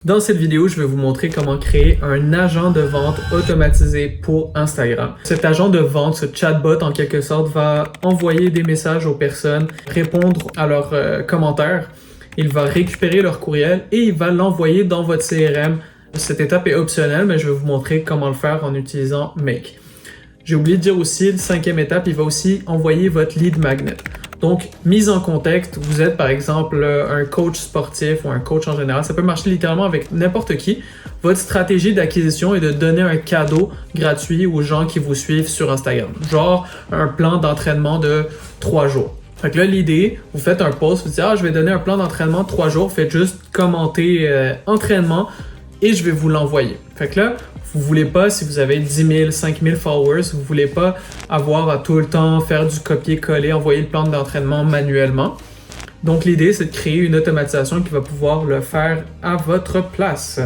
Dans cette vidéo, je vais vous montrer comment créer un agent de vente automatisé pour Instagram. Cet agent de vente, ce chatbot en quelque sorte, va envoyer des messages aux personnes, répondre à leurs commentaires, il va récupérer leur courriel et il va l'envoyer dans votre CRM. Cette étape est optionnelle, mais je vais vous montrer comment le faire en utilisant Make. J'ai oublié de dire aussi, la cinquième étape, il va aussi envoyer votre lead magnet. Donc, mise en contexte, vous êtes par exemple un coach sportif ou un coach en général, ça peut marcher littéralement avec n'importe qui. Votre stratégie d'acquisition est de donner un cadeau gratuit aux gens qui vous suivent sur Instagram, genre un plan d'entraînement de 3 jours. Fait que là, l'idée, vous faites un post, vous dites « Ah, je vais donner un plan d'entraînement de 3 jours », faites juste commenter entraînement et je vais vous l'envoyer. Fait que là, vous voulez pas, si vous avez 10 000, 5 000 followers, vous voulez pas avoir à tout le temps faire du copier-coller, envoyer le plan d'entraînement manuellement. Donc l'idée, c'est de créer une automatisation qui va pouvoir le faire à votre place.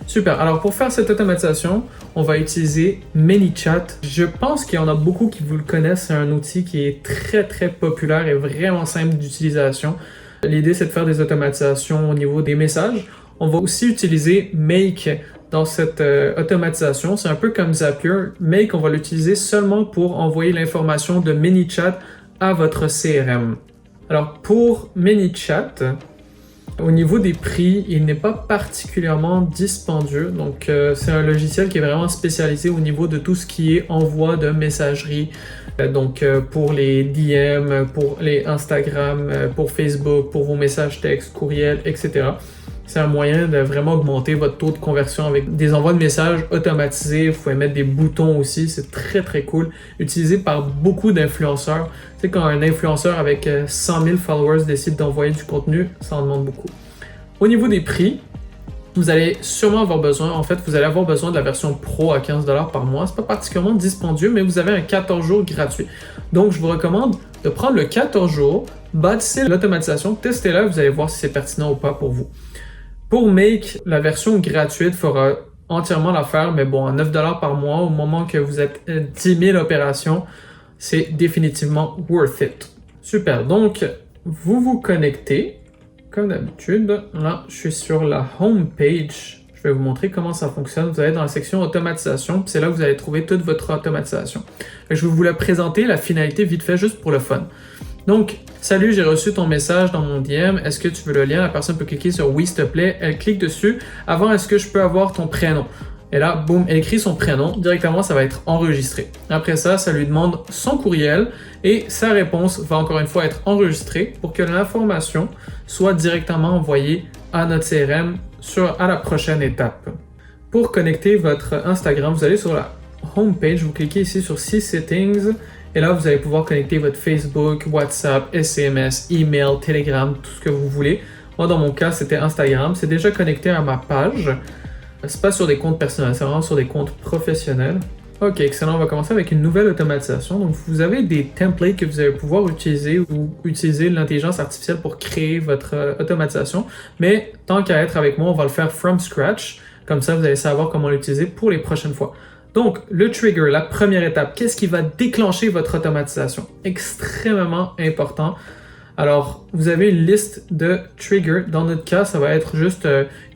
Super. Alors pour faire cette automatisation, on va utiliser ManyChat. Je pense qu'il y en a beaucoup qui vous le connaissent. C'est un outil qui est très populaire et vraiment simple d'utilisation. L'idée, c'est de faire des automatisations au niveau des messages. On va aussi utiliser Make dans cette automatisation. C'est un peu comme Zapier. Make, on va l'utiliser seulement pour envoyer l'information de ManyChat à votre CRM. Alors pour ManyChat, au niveau des prix, il n'est pas particulièrement dispendieux. Donc c'est un logiciel qui est vraiment spécialisé au niveau de tout ce qui est envoi de messagerie. Donc pour les DM, pour les Instagram, pour Facebook, pour vos messages textes, courriels, etc. C'est un moyen de vraiment augmenter votre taux de conversion avec des envois de messages automatisés. Vous pouvez mettre des boutons aussi, c'est très cool. Utilisé par beaucoup d'influenceurs. Tu sais, quand un influenceur avec 100 000 followers décide d'envoyer du contenu, ça en demande beaucoup. Au niveau des prix, vous allez sûrement avoir besoin, vous allez avoir besoin de la version Pro à 15$ par mois. C'est pas particulièrement dispendieux, mais vous avez un 14 jours gratuit. Donc, je vous recommande de prendre le 14 jours, bâtissez l'automatisation, testez-la, vous allez voir si c'est pertinent ou pas pour vous. Pour Make, la version gratuite fera entièrement l'affaire, mais bon, à 9$ par mois, au moment que vous êtes 10 000 opérations, c'est définitivement worth it. Super, donc vous vous connectez, comme d'habitude. Là, je suis sur la home page. Je vais vous montrer comment ça fonctionne. Vous allez dans la section automatisation, puis c'est là que vous allez trouver toute votre automatisation. Je vais vous la présenter, la finalité vite fait, juste pour le fun. Donc, salut, j'ai reçu ton message dans mon DM. Est-ce que tu veux le lien? La personne peut cliquer sur oui, s'il te plaît. Elle clique dessus. Avant, est-ce que je peux avoir ton prénom? Et là, boum, elle écrit son prénom. Directement, ça va être enregistré. Après ça, ça lui demande son courriel et sa réponse va encore une fois être enregistrée pour que l'information soit directement envoyée à notre CRM à la prochaine étape. Pour connecter votre Instagram, vous allez sur la home page, vous cliquez ici sur See Settings. Et là, vous allez pouvoir connecter votre Facebook, WhatsApp, SMS, email, Telegram, tout ce que vous voulez. Moi, dans mon cas, c'était Instagram. C'est déjà connecté à ma page. C'est pas sur des comptes personnels, c'est vraiment sur des comptes professionnels. Ok, excellent. On va commencer avec une nouvelle automatisation. Donc, vous avez des templates que vous allez pouvoir utiliser ou utiliser l'intelligence artificielle pour créer votre automatisation. Mais tant qu'à être avec moi, on va le faire from scratch. Comme ça, vous allez savoir comment l'utiliser pour les prochaines fois. Donc, le trigger, la première étape, qu'est-ce qui va déclencher votre automatisation? Extrêmement important. Alors, vous avez une liste de triggers. Dans notre cas, ça va être juste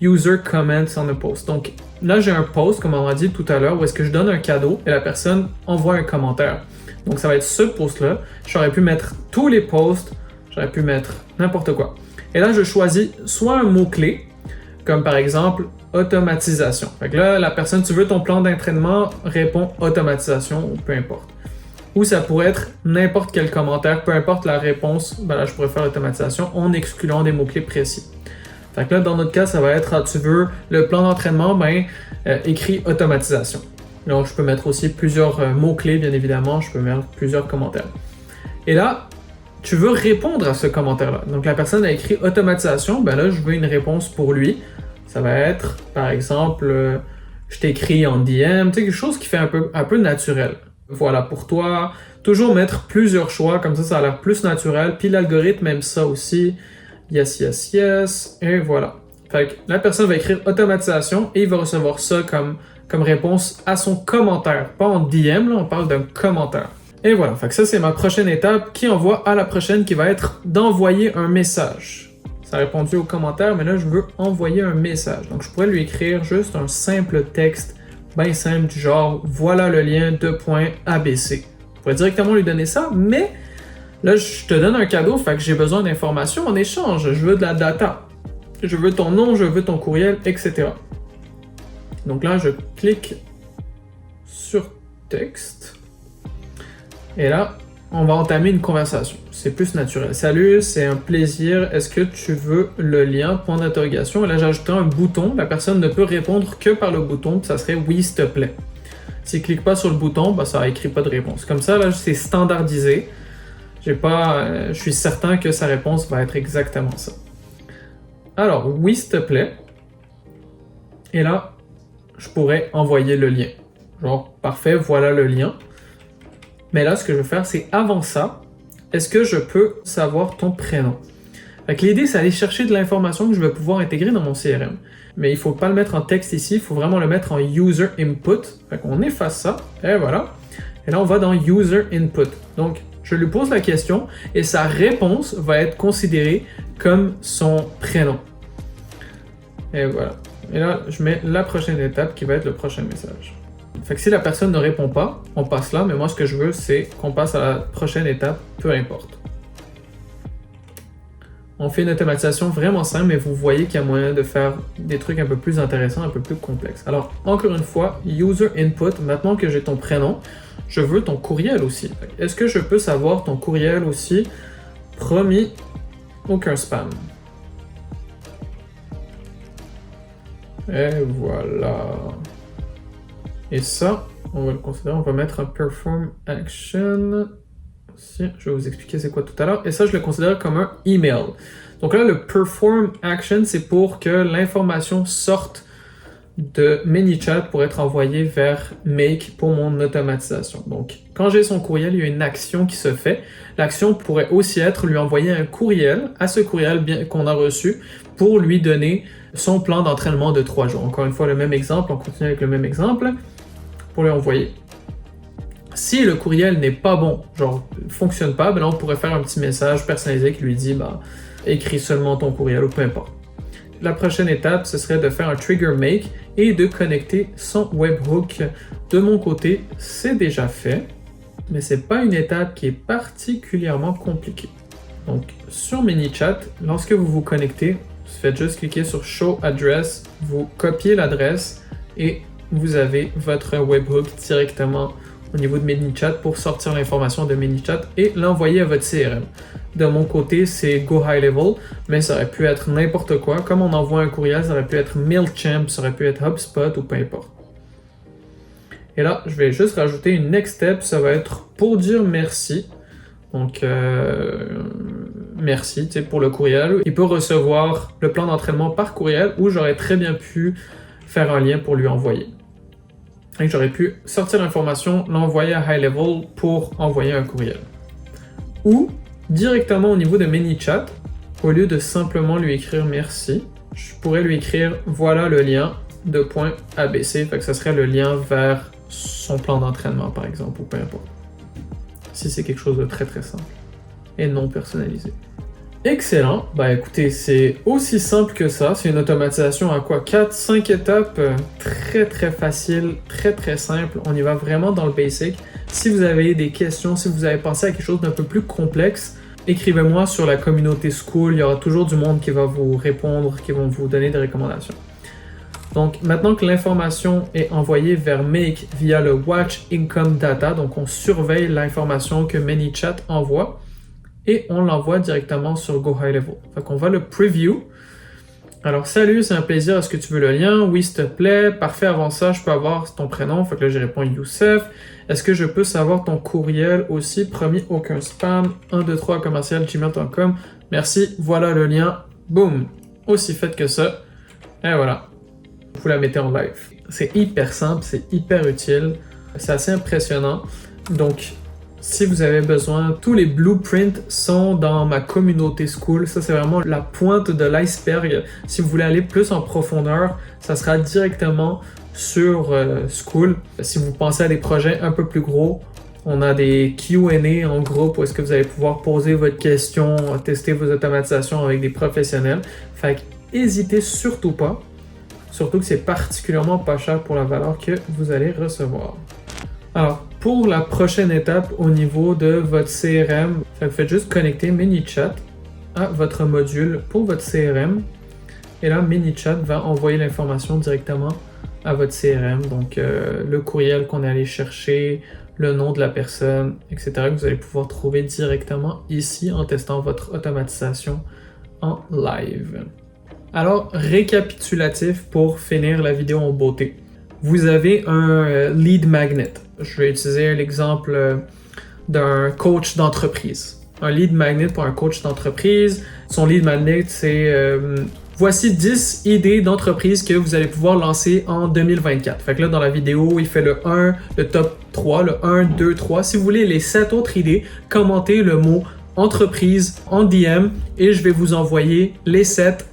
user comments on a post. Donc, là, j'ai un post, comme on a dit tout à l'heure, où est-ce que je donne un cadeau et la personne envoie un commentaire. Donc, ça va être ce post-là. J'aurais pu mettre tous les posts, j'aurais pu mettre n'importe quoi. Et là, je choisis soit un mot-clé, comme par exemple automatisation. Fait que là, la personne, tu veux ton plan d'entraînement, répond automatisation ou peu importe. Ou ça pourrait être n'importe quel commentaire, peu importe la réponse, ben là, je pourrais faire automatisation en excluant des mots-clés précis. Fait que là, dans notre cas, ça va être, tu veux le plan d'entraînement, écrit automatisation. Donc, je peux mettre aussi plusieurs mots-clés, bien évidemment, je peux mettre plusieurs commentaires. Et là, tu veux répondre à ce commentaire-là. Donc, la personne a écrit automatisation, ben là, je veux une réponse pour lui. Ça va être, par exemple, je t'écris en DM, tu sais, quelque chose qui fait un peu naturel. Voilà, pour toi, toujours mettre plusieurs choix, comme ça a l'air plus naturel. Puis l'algorithme aime ça aussi. Yes, et voilà. Fait que la personne va écrire automatisation et il va recevoir ça comme réponse à son commentaire. Pas en DM, là, on parle d'un commentaire. Et voilà, fait que ça c'est ma prochaine étape qui envoie à la prochaine qui va être d'envoyer un message. Ça a répondu aux commentaires, mais là, je veux envoyer un message. Donc, je pourrais lui écrire juste un simple texte, bien simple, du genre « Voilà le lien, ABC ». Je pourrais directement lui donner ça, mais là, je te donne un cadeau, fait que j'ai besoin d'informations en échange. Je veux de la data. Je veux ton nom, je veux ton courriel, etc. Donc là, je clique sur texte. Et là, on va entamer une conversation. C'est plus naturel. Salut, c'est un plaisir. Est-ce que tu veux le lien? Point d'interrogation. Et là, j'ai ajouté un bouton. La personne ne peut répondre que par le bouton. Ça serait oui, s'il te plaît. S'il ne clique pas sur le bouton, bah, ça écrit pas de réponse. Comme ça, là, c'est standardisé. Je suis certain que sa réponse va être exactement ça. Alors, oui, s'il te plaît. Et là, je pourrais envoyer le lien. Genre, parfait, voilà le lien. Mais là, ce que je veux faire, c'est avant ça, est-ce que je peux savoir ton prénom? Fait que l'idée, c'est d'aller chercher de l'information que je vais pouvoir intégrer dans mon CRM. Mais il ne faut pas le mettre en texte ici, il faut vraiment le mettre en User Input. Fait qu'on efface ça, et voilà. Et là, on va dans User Input. Donc, je lui pose la question et sa réponse va être considérée comme son prénom. Et voilà. Et là, je mets la prochaine étape qui va être le prochain message. Fait que si la personne ne répond pas, on passe là, mais moi ce que je veux, c'est qu'on passe à la prochaine étape, peu importe. On fait une automatisation vraiment simple, mais vous voyez qu'il y a moyen de faire des trucs un peu plus intéressants, un peu plus complexes. Alors, encore une fois, User Input, maintenant que j'ai ton prénom, je veux ton courriel aussi. Est-ce que je peux savoir ton courriel aussi? Promis, aucun spam. Et voilà. Et ça, on va le considérer, on va mettre un perform action. Si, je vais vous expliquer c'est quoi tout à l'heure. Et ça, je le considère comme un email. Donc là, le perform action, c'est pour que l'information sorte de ManyChat pour être envoyée vers Make pour mon automatisation. Donc, quand j'ai son courriel, il y a une action qui se fait. L'action pourrait aussi être lui envoyer un courriel à ce courriel qu'on a reçu pour lui donner son plan d'entraînement de 3 jours. Encore une fois, le même exemple, on continue avec le même exemple pour lui envoyer. Si le courriel n'est pas bon, genre fonctionne pas, ben là on pourrait faire un petit message personnalisé qui lui dit bah, écris seulement ton courriel ou peu importe. La prochaine étape, ce serait de faire un trigger make et de connecter son webhook. De mon côté, c'est déjà fait, mais c'est pas une étape qui est particulièrement compliquée. Donc sur ManyChat, lorsque vous vous connectez, vous faites juste cliquer sur Show Address, vous copiez l'adresse et vous avez votre webhook directement au niveau de ManyChat pour sortir l'information de ManyChat et l'envoyer à votre CRM. De mon côté, c'est Go High Level, mais ça aurait pu être n'importe quoi. Comme on envoie un courriel, ça aurait pu être MailChimp, ça aurait pu être HubSpot ou peu importe. Et là, je vais juste rajouter une next step, ça va être pour dire merci. Donc, merci pour le courriel. Il peut recevoir le plan d'entraînement par courriel ou j'aurais très bien pu faire un lien pour lui envoyer. Et j'aurais pu sortir l'information, l'envoyer à High Level pour envoyer un courriel. Ou directement au niveau de ManyChat, au lieu de simplement lui écrire merci, je pourrais lui écrire voilà le lien de .abc, fait que ça serait le lien vers son plan d'entraînement par exemple, ou peu importe. Si c'est quelque chose de très très simple et non personnalisé. Excellent, bah écoutez, c'est aussi simple que ça, c'est une automatisation à quoi? 4-5 étapes, très très facile, très très simple, on y va vraiment dans le basic. Si vous avez des questions, si vous avez pensé à quelque chose d'un peu plus complexe, écrivez-moi sur la communauté Skool, il y aura toujours du monde qui va vous répondre, qui vont vous donner des recommandations. Donc maintenant que l'information est envoyée vers Make via le Watch Income Data, donc on surveille l'information que ManyChat envoie, et on l'envoie directement sur Go High Level. Fait qu'on va le preview. Alors, salut, c'est un plaisir, est-ce que tu veux le lien? Oui, s'il te plaît. Parfait, avant ça, je peux avoir ton prénom. Fait que là, je réponds Youssef. Est-ce que je peux savoir ton courriel aussi? Promis, aucun spam. 123@gmail.com. Merci, voilà le lien. Boum! Aussi fait que ça. Et voilà. Vous la mettez en live. C'est hyper simple, c'est hyper utile. C'est assez impressionnant. Donc, si vous avez besoin, tous les blueprints sont dans ma communauté Skool. Ça, c'est vraiment la pointe de l'iceberg. Si vous voulez aller plus en profondeur, ça sera directement sur Skool. Si vous pensez à des projets un peu plus gros, On a des Q&A en groupe où est-ce que vous allez pouvoir poser votre question, tester vos automatisations avec des professionnels. Fait que n'hésitez surtout pas. Surtout que c'est particulièrement pas cher pour la valeur que vous allez recevoir. Alors, pour la prochaine étape au niveau de votre CRM, vous faites juste connecter ManyChat à votre module pour votre CRM. Et là, ManyChat va envoyer l'information directement à votre CRM. Donc, le courriel qu'on est allé chercher, le nom de la personne, etc. que vous allez pouvoir trouver directement ici en testant votre automatisation en live. Alors, récapitulatif pour finir la vidéo en beauté. Vous avez un lead magnet. Je vais utiliser l'exemple d'un coach d'entreprise. Un lead magnet pour un coach d'entreprise. Son lead magnet, c'est voici 10 idées d'entreprise que vous allez pouvoir lancer en 2024. Fait que là, dans la vidéo, il fait le 1, le top 3, le 1, 2, 3. Si vous voulez les 7 autres idées, commentez le mot entreprise en DM et je vais vous envoyer les 7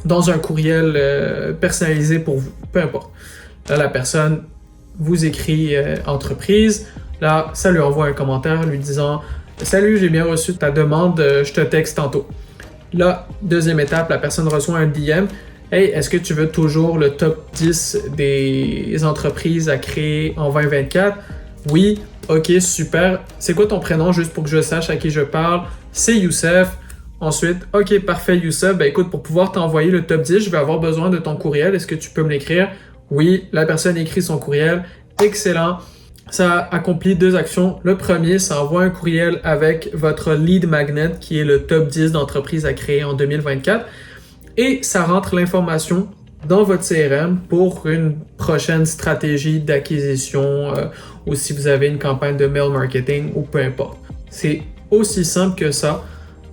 dans un courriel personnalisé pour vous, peu importe. Là, la personne vous écrit entreprise. Là, ça lui envoie un commentaire lui disant « Salut, j'ai bien reçu ta demande, je te texte tantôt. » Là, deuxième étape, la personne reçoit un DM. « Hey, est-ce que tu veux toujours le top 10 des entreprises à créer en 2024? » Oui, ok, super. C'est quoi ton prénom juste pour que je sache à qui je parle? C'est Youssef. Ensuite, ok, parfait Youssef, ben écoute, pour pouvoir t'envoyer le top 10, je vais avoir besoin de ton courriel. Est-ce que tu peux me l'écrire? Oui, la personne écrit son courriel. Excellent. Ça accomplit 2 actions. Le premier, ça envoie un courriel avec votre lead magnet qui est le top 10 d'entreprises à créer en 2024. Et ça rentre l'information dans votre CRM pour une prochaine stratégie d'acquisition ou si vous avez une campagne de mail marketing ou peu importe. C'est aussi simple que ça.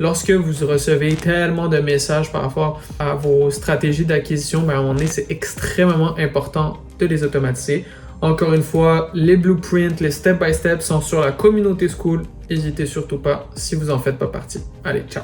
Lorsque vous recevez tellement de messages par rapport à vos stratégies d'acquisition, ben à un moment donné, c'est extrêmement important de les automatiser. Encore une fois, les blueprints, les step-by-step sont sur la communauté Skool. N'hésitez surtout pas si vous n'en faites pas partie. Allez, ciao!